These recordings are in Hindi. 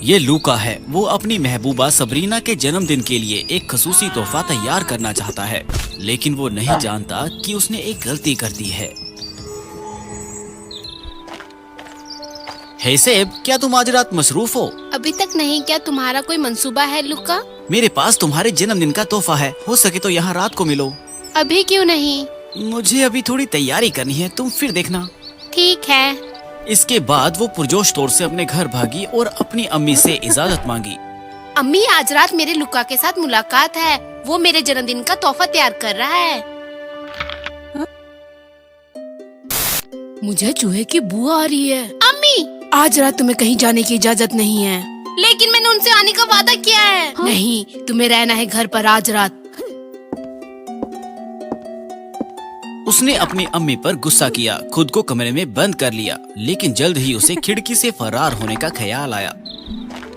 ये लूका है। वो अपनी महबूबा सबरीना के जन्मदिन के लिए एक खसूसी तोहफा तैयार करना चाहता है, लेकिन वो नहीं जानता कि उसने एक गलती कर दी है। हे सेब, क्या तुम आज रात मसरूफ हो? अभी तक नहीं। क्या तुम्हारा कोई मंसूबा है लुका? मेरे पास तुम्हारे जन्मदिन का तोहफा है, हो सके तो यहाँ रात को मिलो। अभी क्यों नहीं? मुझे अभी थोड़ी तैयारी करनी है, तुम फिर देखना। ठीक है। इसके बाद वो पुरजोश तौर से अपने घर भागी और अपनी अम्मी से इजाजत मांगी। अम्मी, आज रात मेरे लुका के साथ मुलाकात है। वो मेरे जन्मदिन का तोहफा तैयार कर रहा है। मुझे चूहे की बू आ रही है। अम्मी, आज रात तुम्हें कहीं जाने की इजाजत नहीं है। लेकिन मैंने उनसे आने का वादा किया है। नहीं, तुम्हें रहना है घर पर आज रात। उसने अपनी अम्मी पर गुस्सा किया, खुद को कमरे में बंद कर लिया, लेकिन जल्द ही उसे खिड़की से फरार होने का ख्याल आया।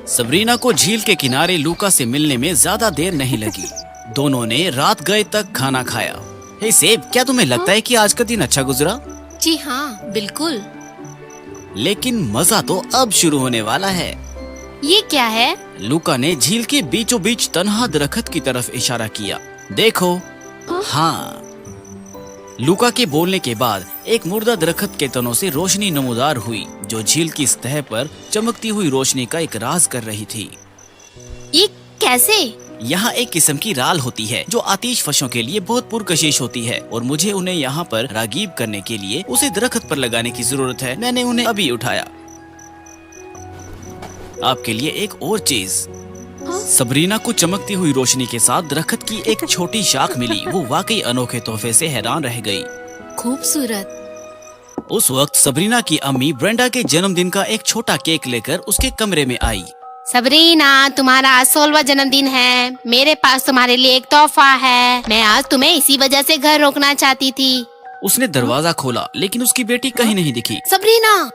सबरीना को झील के किनारे लूका से मिलने में ज्यादा देर नहीं लगी। दोनों ने रात गए तक खाना खाया। हे सेब, क्या तुम्हें लगता है कि आज का दिन अच्छा गुजरा? जी हाँ, बिल्कुल। लेकिन मजा तो अब शुरू होने वाला है। ये क्या है? लूका ने झील के बीचों बीच तन्हा दरख्त की तरफ इशारा किया। देखो। हाँ। लूका के बोलने के बाद एक मुर्दा दरख्त के तनों से रोशनी नमूदार हुई, जो झील की सतह पर चमकती हुई रोशनी का एक राज कर रही थी। ये कैसे? यहाँ एक किस्म की राल होती है जो आतिश फशों के लिए बहुत पुरकशिश होती है, और मुझे उन्हें यहाँ पर रागीब करने के लिए उसे दरख्त पर लगाने की जरूरत है। मैंने उन्हें अभी उठाया। आपके लिए एक और चीज। सबरीना को चमकती हुई रोशनी के साथ दरख्त की एक छोटी शाख मिली। वो वाकई अनोखे तोहफे से हैरान रह गई। खूबसूरत। उस वक्त सबरीना की अम्मी ब्रेंडा के जन्मदिन का एक छोटा केक लेकर उसके कमरे में आई। सबरीना, तुम्हारा आज 16वां जन्मदिन है। मेरे पास तुम्हारे लिए एक तोहफा है। मैं आज तुम्हें इसी वजह से घर रोकना चाहती थी। उसने दरवाजा खोला, लेकिन उसकी बेटी कहीं नहीं दिखी। सबरीना!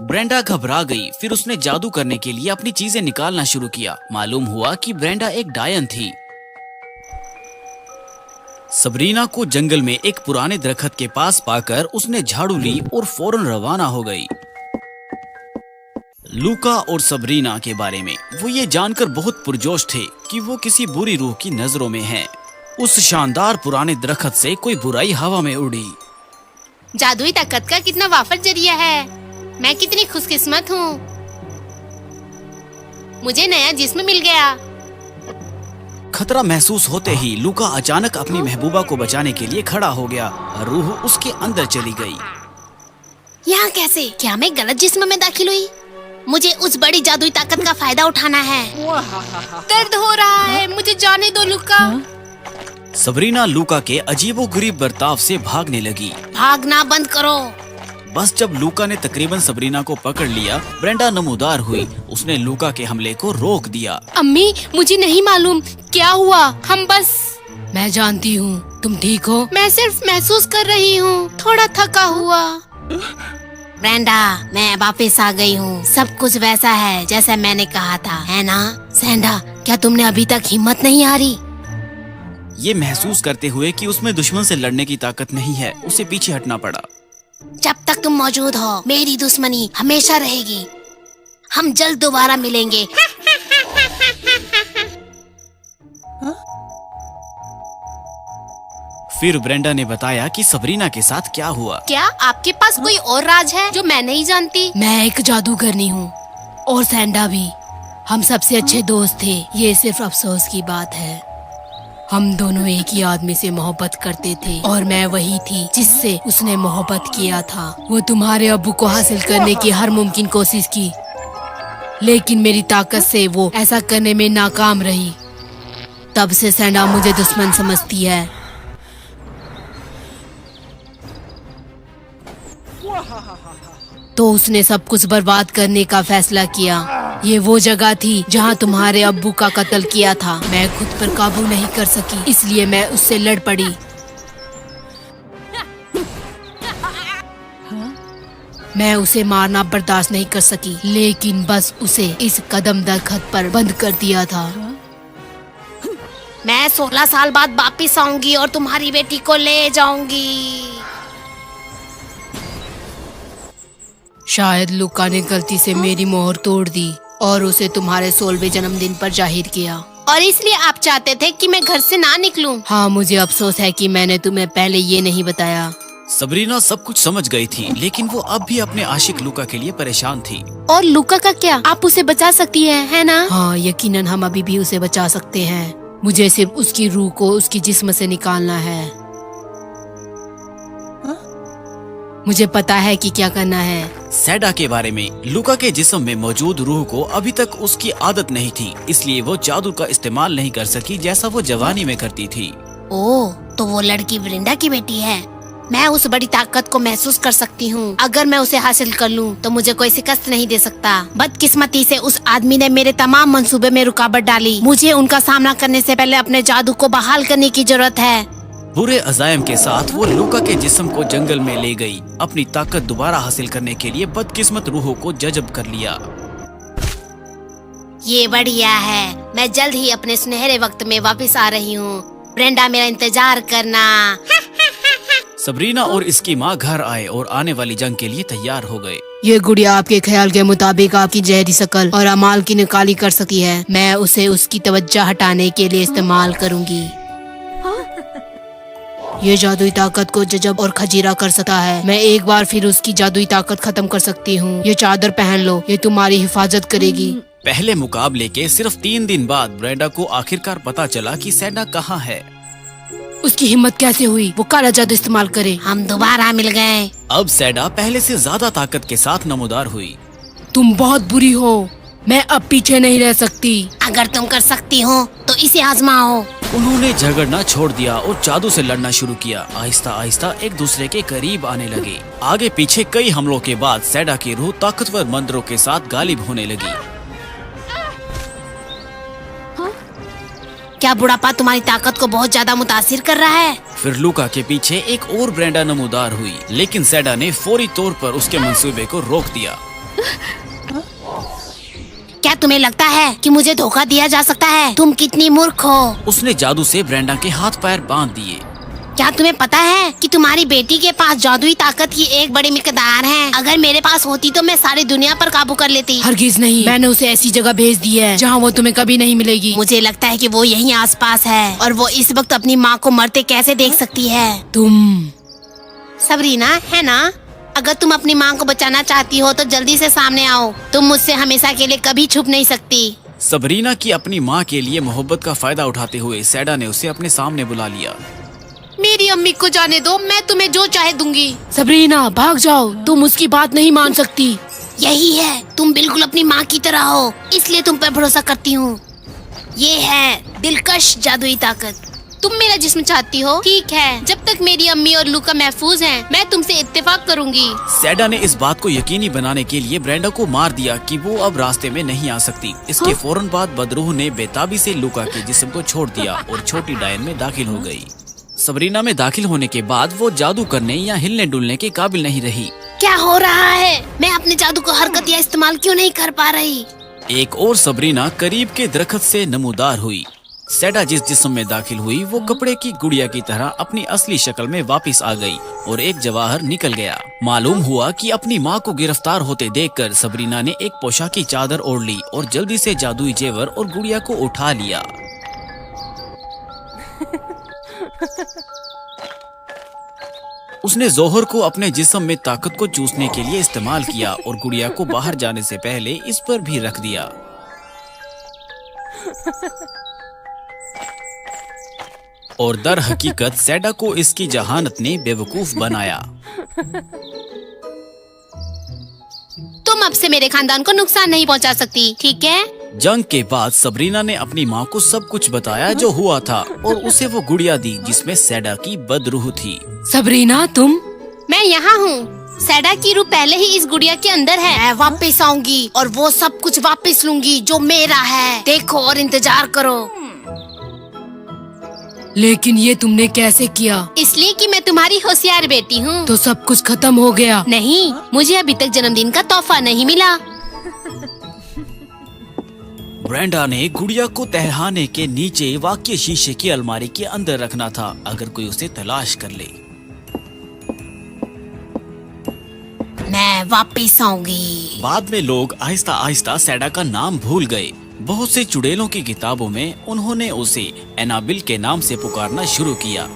ब्रेंडा घबरा गई। फिर उसने जादू करने के लिए अपनी चीजें निकालना शुरू किया। मालूम हुआ कि ब्रेंडा एक डायन थी। सबरीना को जंगल में एक पुराने दरख्त के पास पाकर उसने झाड़ू ली और फौरन रवाना हो गई। लूका और सबरीना के बारे में वो ये जानकर बहुत पुरजोश थे कि वो किसी बुरी रूह की नजरों में हैं। उस शानदार पुराने दरख्त से कोई बुराई हवा में उड़ी। जादुई ताकत का कितना वाफर जरिया है। मैं कितनी खुशकिस्मत हूँ। मुझे नया जिस्म मिल गया। खतरा महसूस होते ही लूका अचानक अपनी महबूबा को बचाने के लिए खड़ा हो गया। रूह उसके अंदर चली गई। यहाँ कैसे? क्या मैं गलत जिस्म में दाखिल हुई? मुझे उस बड़ी जादुई ताकत का फायदा उठाना है। दर्द हो रहा है, मुझे जाने दो लूका। सबरीना लूका के अजीबोगरीब बर्ताव से भागने लगी। भागना बंद करो। बस जब लूका ने तकरीबन सबरीना को पकड़ लिया, ब्रेंडा नमूदार हुई। उसने लूका के हमले को रोक दिया। अम्मी, मुझे नहीं मालूम क्या हुआ। हम बस... मैं जानती हूँ। तुम ठीक हो? मैं सिर्फ महसूस कर रही हूँ, थोड़ा थका हुआ। ब्रेंडा, मैं वापस आ गई हूँ। सब कुछ वैसा है जैसा मैंने कहा था, है ना? सैंडा, क्या तुमने अभी तक हिम्मत नहीं हारी? ये महसूस करते हुए कि उसमें दुश्मन से लड़ने की ताकत नहीं है, उसे पीछे हटना पड़ा। जब तक तुम मौजूद हो, मेरी दुश्मनी हमेशा रहेगी। हम जल्द दोबारा मिलेंगे। फिर ब्रेंडा ने बताया कि सबरीना के साथ क्या हुआ। क्या आपके पास कोई और राज है जो मैं नहीं जानती? मैं एक जादूगरनी हूँ, और सैंडा भी। हम सबसे अच्छे दोस्त थे। ये सिर्फ अफसोस की बात है। हम दोनों एक ही आदमी से मोहब्बत करते थे, और मैं वही थी जिससे उसने मोहब्बत किया था। वो तुम्हारे अब्बू को हासिल करने की हर मुमकिन कोशिश की, लेकिन मेरी ताकत से वो ऐसा करने में नाकाम रही। तब से सैंडा मुझे दुश्मन समझती है। तो उसने सब कुछ बर्बाद करने का फैसला किया। ये वो जगह थी जहाँ तुम्हारे अब्बू का कत्ल किया था। मैं खुद पर काबू नहीं कर सकी, इसलिए मैं उससे लड़ पड़ी। मैं उसे मारना बर्दाश्त नहीं कर सकी, लेकिन बस उसे इस कदम दरख्त पर बंद कर दिया था। मैं 16 साल बाद वापिस आऊंगी और तुम्हारी बेटी को ले जाऊंगी। शायद लूका ने गलती से मेरी मोहर तोड़ दी और उसे तुम्हारे 16वें जन्मदिन पर जाहिर किया। और इसलिए आप चाहते थे कि मैं घर से ना निकलूं। हाँ, मुझे अफसोस है कि मैंने तुम्हें पहले ये नहीं बताया। सबरीना सब कुछ समझ गई थी, लेकिन वो अब भी अपने आशिक लूका के लिए परेशान थी। और लूका का क्या? आप उसे बचा सकती हैं, है ना? हाँ, यकीनन हम अभी भी उसे बचा सकते हैं। मुझे सिर्फ उसकी रूह को उसकी जिस्म से निकालना है। मुझे पता है कि क्या करना है। सैडा के बारे में, लूका के जिस्म में मौजूद रूह को अभी तक उसकी आदत नहीं थी, इसलिए वो जादू का इस्तेमाल नहीं कर सकी जैसा वो जवानी में करती थी। ओह, तो वो लड़की ब्रेंडा की बेटी है। मैं उस बड़ी ताकत को महसूस कर सकती हूँ। अगर मैं उसे हासिल कर लूँ तो मुझे कोई शिकस्त नहीं दे सकता। बदकिस्मती से उस आदमी ने मेरे तमाम मंसूबे में रुकावट डाली। मुझे उनका सामना करने से पहले अपने जादू को बहाल करने की जरूरत है। बुरे अज़ायम के साथ वो लूका के जिस्म को जंगल में ले गई। अपनी ताकत दोबारा हासिल करने के लिए बदकिस्मत रूहों को जज़ब कर लिया। ये बढ़िया है। मैं जल्द ही अपने सुनहरे वक्त में वापस आ रही हूँ। ब्रेंडा, मेरा इंतजार करना। सबरीना और इसकी माँ घर आए और आने वाली जंग के लिए तैयार हो गए। ये गुड़िया आपके ख्याल के मुताबिक आपकी जहरी शकल और अमाल की निकाली कर सकती है। मैं उसे उसकी तवज्जो हटाने के लिए इस्तेमाल करूंगी। ये जादुई ताकत को जजब और खजीरा कर सकता है। मैं एक बार फिर उसकी जादुई ताकत खत्म कर सकती हूँ। ये चादर पहन लो, ये तुम्हारी हिफाजत करेगी। पहले मुकाबले के सिर्फ 3 दिन बाद ब्रेंडा को आखिरकार पता चला कि सैडा कहाँ है। उसकी हिम्मत कैसे हुई वो काला जादू इस्तेमाल करे। हम दोबारा मिल गए। अब सैडा पहले से ज्यादा ताकत के साथ नमूदार हुई। तुम बहुत बुरी हो, मैं अब पीछे नहीं रह सकती। अगर तुम कर सकती हो तो इसे आजमाओ। उन्होंने झगड़ना छोड़ दिया और जादू से लड़ना शुरू किया। आहिस्ता आहिस्ता एक दूसरे के करीब आने लगे। आगे पीछे कई हमलों के बाद सैडा की रूह ताकतवर मंत्रों के साथ गालिब होने लगी। क्या बुढ़ापा तुम्हारी ताकत को बहुत ज्यादा मुतासिर कर रहा है? फिर लूका के पीछे एक और ब्रेंडा नमूदार हुई, लेकिन सैडा ने फौरी तौर पर उसके मंसूबे को रोक दिया। क्या तुम्हें लगता है कि मुझे धोखा दिया जा सकता है? तुम कितनी मूर्ख हो। उसने जादू से ब्रेंडा के हाथ पैर बांध दिए। क्या तुम्हें पता है कि तुम्हारी बेटी के पास जादुई ताकत की एक बड़ी मिकदार है? अगर मेरे पास होती तो मैं सारी दुनिया पर काबू कर लेती। हरगिज नहीं, मैंने उसे ऐसी जगह भेज दी है जहाँ वो तुम्हें कभी नहीं मिलेगी। मुझे लगता है कि वो यहीं आसपास है और वो इस वक्त अपनी माँ को मरते कैसे देख सकती है। तुम सबरीना, है ना? अगर तुम अपनी माँ को बचाना चाहती हो तो जल्दी से सामने आओ। तुम मुझसे हमेशा के लिए कभी छुप नहीं सकती। सबरीना की अपनी माँ के लिए मोहब्बत का फायदा उठाते हुए सैडा ने उसे अपने सामने बुला लिया। मेरी अम्मी को जाने दो, मैं तुम्हें जो चाहे दूंगी। सबरीना, भाग जाओ, तुम उसकी बात नहीं मान सकती। यही है, तुम बिल्कुल अपनी माँ की तरह हो, इसलिए तुम पर भरोसा करती हूँ। ये है दिलकश जादुई ताकत। तुम मेरा जिस्म चाहती हो? ठीक है, जब तक मेरी अम्मी और लूका महफूज हैं, मैं तुमसे इत्तेफाक करूंगी। सैडा ने इस बात को यकीनी बनाने के लिए ब्रेंडा को मार दिया कि वो अब रास्ते में नहीं आ सकती। इसके फौरन बाद बदरूह ने बेताबी से लूका के जिस्म को छोड़ दिया और छोटी डायन में दाखिल हो गई। सबरीना में दाखिल होने के बाद वो जादू करने या हिलने डुलने के काबिल नहीं रही। क्या हो रहा है? मैं अपने जादू को हरकत या इस्तेमाल क्यों नहीं कर पा रही? एक और सबरीना करीब के दरख्त से नमूदार हुई। सैडा जिस जिस्म में दाखिल हुई वो कपड़े की गुड़िया की तरह अपनी असली शक्ल में वापस आ गई और एक जवाहर निकल गया। मालूम हुआ कि अपनी माँ को गिरफ्तार होते देखकर सबरीना ने एक पोशाकी चादर ओढ़ ली और जल्दी से जादुई जेवर और गुड़िया को उठा लिया। उसने जोहर को अपने जिस्म में ताकत को चूसने के लिए इस्तेमाल किया और गुड़िया को बाहर जाने से पहले इस पर भी रख दिया। और दर हकीकत सैडा को इसकी जहानत ने बेवकूफ बनाया। तुम अब से मेरे खानदान को नुकसान नहीं पहुंचा सकती, ठीक है? जंग के बाद सबरीना ने अपनी माँ को सब कुछ बताया जो हुआ था और उसे वो गुड़िया दी जिसमें सैडा की बदरूह थी। सबरीना, तुम? मैं यहाँ हूँ। सैडा की रूह पहले ही इस गुड़िया के अंदर है। मैं वापस आऊंगी और वो सब कुछ वापस लूंगी जो मेरा है। देखो और इंतजार करो। लेकिन ये तुमने कैसे किया? इसलिए कि मैं तुम्हारी होशियार बेटी हूँ। तो सब कुछ खत्म हो गया? नहीं, मुझे अभी तक जन्मदिन का तोहफा नहीं मिला। ब्रेंडा ने गुड़िया को तहखाने के नीचे वाक़ई शीशे की अलमारी के अंदर रखना था, अगर कोई उसे तलाश कर ले। मैं वापस आऊंगी। बाद में लोग आहिस्ता आहिस्ता सैडा का नाम भूल गए। बहुत से चुड़ैलों की किताबों में उन्होंने उसे एनाबिल के नाम से पुकारना शुरू किया।